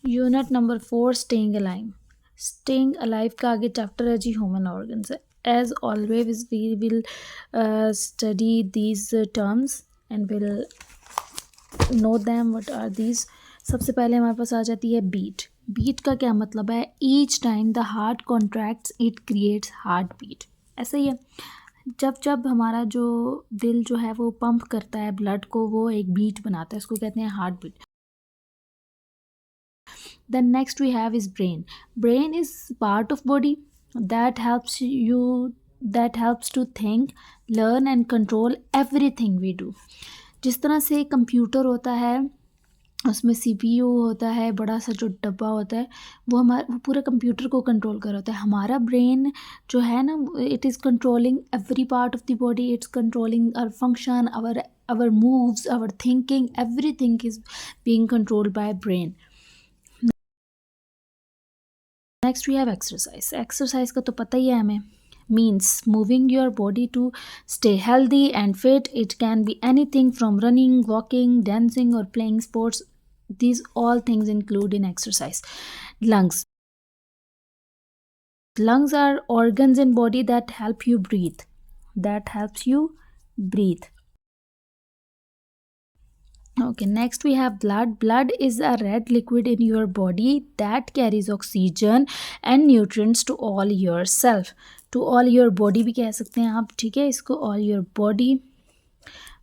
Unit number 4 staying alive. Staying alive का आगे chapter है जी human organs. As always we will study these terms and will know them what are these. सबसे पहले हमारे पास आ जाती है बीट। बीट का क्या मतलब है? Each time the heart contracts it creates heartbeat. ऐसा ही है, जब जब हमारा जो दिल जो है वो पंप करता है ब्लड को, वो एक बीट बनाता है, उसको कहते हैं heartbeat. Then next we have is brain. Brain is part of body that helps to think, learn and control everything we do. जिस तरह से कंप्यूटर होता है, उसमें सीपीयू होता है, बड़ा सा जो डब्बा होता है, वो पूरे कंप्यूटर को कंट्रोल कर होता है। हमारा ब्रेन जो है ना, it is controlling every part of the body, it's controlling our function, our moves, our thinking, everything is being controlled by brain. Next we have exercise. Exercise का तो पता ही है हमें, means moving your body to stay healthy and fit. It can be anything from running, walking, dancing और playing sports. These all things include in exercise. Lungs. Lungs are organs in body that help you breathe. That helps you breathe. Okay, next we have blood. Blood is a red liquid in your body that carries oxygen and nutrients to all your self. To all your body भी कह सकते हैं आप, ठीक है इसको, all your body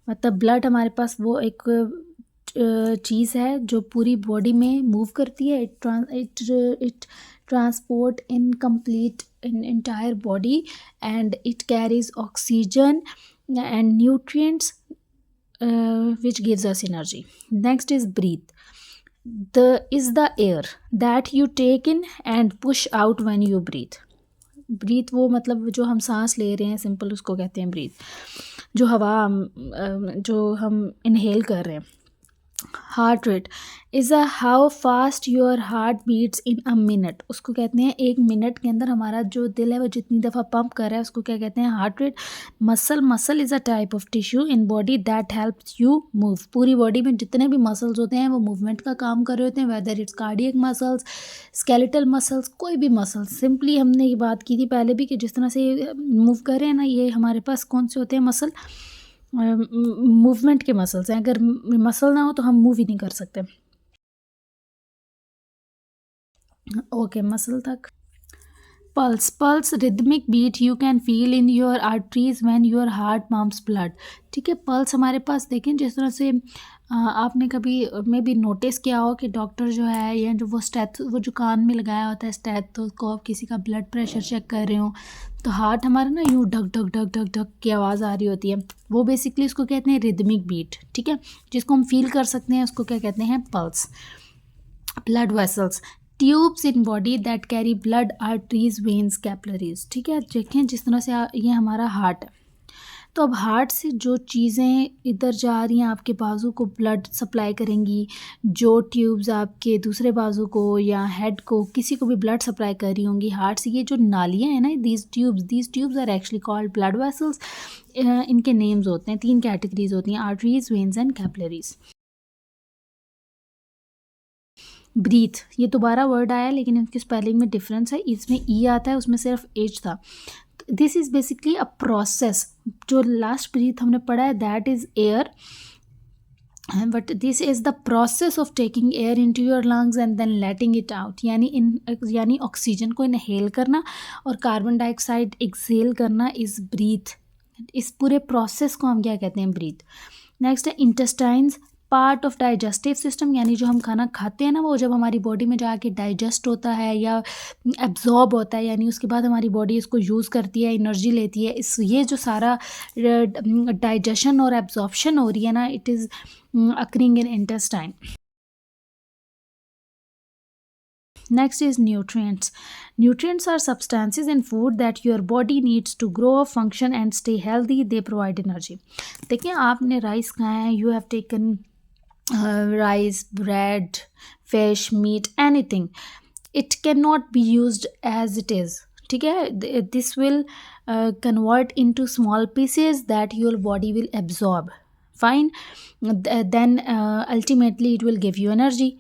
मतलब blood हमारे पास वो एक चीज़ है जो पूरी बॉडी में मूव करती है। It transport in complete in entire body and it carries oxygen and nutrients which gives us energy. Next is breathe. Is the air that you take in and push out when you breathe. Breathe वो मतलब जो हम सांस ले रहे हैं, simple उसको कहते हैं ब्रीथ। जो हवा जो हम इनहेल कर रहे हैं। Heart rate is a how fast your heart beats in a minute. उसको कहते हैं एक मिनट के अंदर हमारा जो दिल है वो जितनी दफ़ा पंप कर रहा है, उसको क्या कहते हैं? Heart rate. Muscle is a type of tissue in body that helps you move. पूरी बॉडी में जितने भी मसल्स होते हैं वो मूवमेंट का काम कर रहे होते हैं, whether it's cardiac muscles, skeletal muscles, कोई भी मसल्स। सिंपली हमने ये बात की थी पहले भी कि जिस तरह से मूव कर रहे हैं ना, ये हमारे पास कौन से होते हैं? मसल, मूवमेंट के मसल्स हैं। अगर मसल ना हो तो हम मूव ही नहीं कर सकते। ओके, मसल तक। Pulse rhythmic beat you can feel in your arteries when your heart pumps blood. ठीक है, पल्स हमारे पास देखें जिस तरह से आपने कभी में भी नोटिस किया हो कि डॉक्टर जो है या जो वो जो कान में लगाया होता है स्टेथोस्कोप, किसी का ब्लड प्रेशर चेक कर रहे हो तो हार्ट हमारा ना यूँ ढक ढक ढक ढक ढक की आवाज़ आ रही होती है, वो बेसिकली उसको कहते हैं रिदमिक बीट। ठीक है, जिसको हम फील कर सकते हैं उसको क्या कहते हैं? Pulse. Blood vessels, tubes in body that carry blood, arteries, veins, capillaries. ठीक है, देखें जिस तरह से ये हमारा हार्ट है, तो अब हार्ट से जो चीज़ें इधर जा रही हैं आपके बाजू को ब्लड सप्लाई करेंगी, जो ट्यूब्स आपके दूसरे बाजू को या हेड को किसी को भी ब्लड सप्लाई कर रही होंगी हार्ट से, ये जो नालियाँ हैं ना, these tubes are actually called blood vessels. इनके नेम्स होते हैं, 3 कैटेगरीज होती हैं, arteries, veins and capillaries. Breath, ये दोबारा वर्ड आया लेकिन इनकी स्पेलिंग में डिफरेंस है, इसमें ई आता है, उसमें सिर्फ एच था। This is basically a process. जो लास्ट ब्रीथ हमने पढ़ा है that is air, but this is the process of taking air into your lungs and then letting it out. यानी ऑक्सीजन को इनहेल करना और कार्बन डाइऑक्साइड एक्सहेल करना is breath. इस पूरे प्रोसेस को हम क्या कहते हैं? ब्रीथ। नेक्स्ट है intestines, part of digestive system, यानी जो हम खाना खाते हैं ना वो जब हमारी बॉडी में जाके डाइजेस्ट होता है या एब्जॉर्ब होता है, यानी उसके बाद हमारी बॉडी इसको यूज़ करती है, एनर्जी लेती है, ये जो सारा डाइजेशन और एब्जॉर्प्शन हो रही है ना, it is occurring in intestine. Next is nutrients. Nutrients are substances in food that your body needs to grow, function and stay healthy. They provide energy. देखिए, आपने राइस खाया है, you have taken rice, bread, fish, meat, anything. It cannot be used as it is. ठीक है, this will convert into small pieces that your body will absorb. Fine. Then ultimately it will give you energy.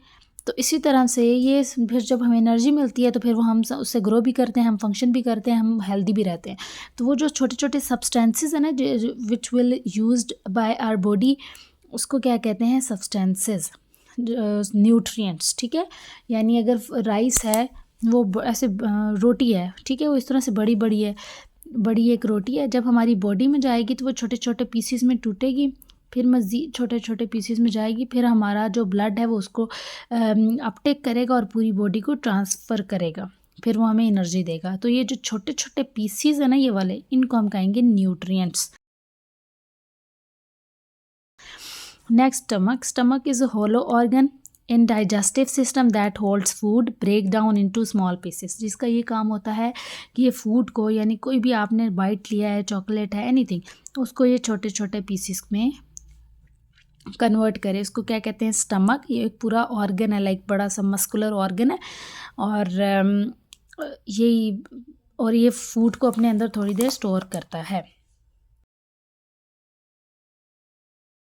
तो इसी तरह से ये फिर जब हमें एनर्जी मिलती है तो फिर वो हम उससे ग्रो भी करते हैं, हम फंक्शन भी करते हैं, हम हेल्दी भी रहते हैं। तो वो जो छोटे छोटे सब्सटेंसेस हैं ना which will used by our body, उसको क्या कहते हैं, सब्सटेंसेस, न्यूट्रिएंट्स, ठीक है। यानी अगर राइस है वो ऐसे रोटी है, ठीक है, वो इस तरह से बड़ी बड़ी है, बड़ी एक रोटी है, जब हमारी बॉडी में जाएगी तो वो छोटे छोटे पीसीस में टूटेगी, फिर मज़ीद छोटे छोटे पीसीस में जाएगी, फिर हमारा जो ब्लड है वो उसको अपटेक करेगा और पूरी बॉडी को ट्रांसफ़र करेगा, फिर वो हमें एनर्जी देगा। तो ये जो छोटे छोटे पीसीस है ना ये वाले, इनको हम कहेंगे nutrients. Next, stomach is a hollow organ in digestive system that holds food break down into small pieces, जिसका ये काम होता है कि ये फूड को, यानी कोई भी आपने बाइट लिया है, चॉकलेट है, एनीथिंग, उसको ये छोटे छोटे पीसेस में कन्वर्ट करे। इसको क्या कहते हैं, स्टमक। ये एक पूरा ऑर्गन है, लाइक बड़ा सा मस्कुलर ऑर्गन है, और यही, और ये फूड को अपने अंदर थोड़ी देर स्टोर करता है।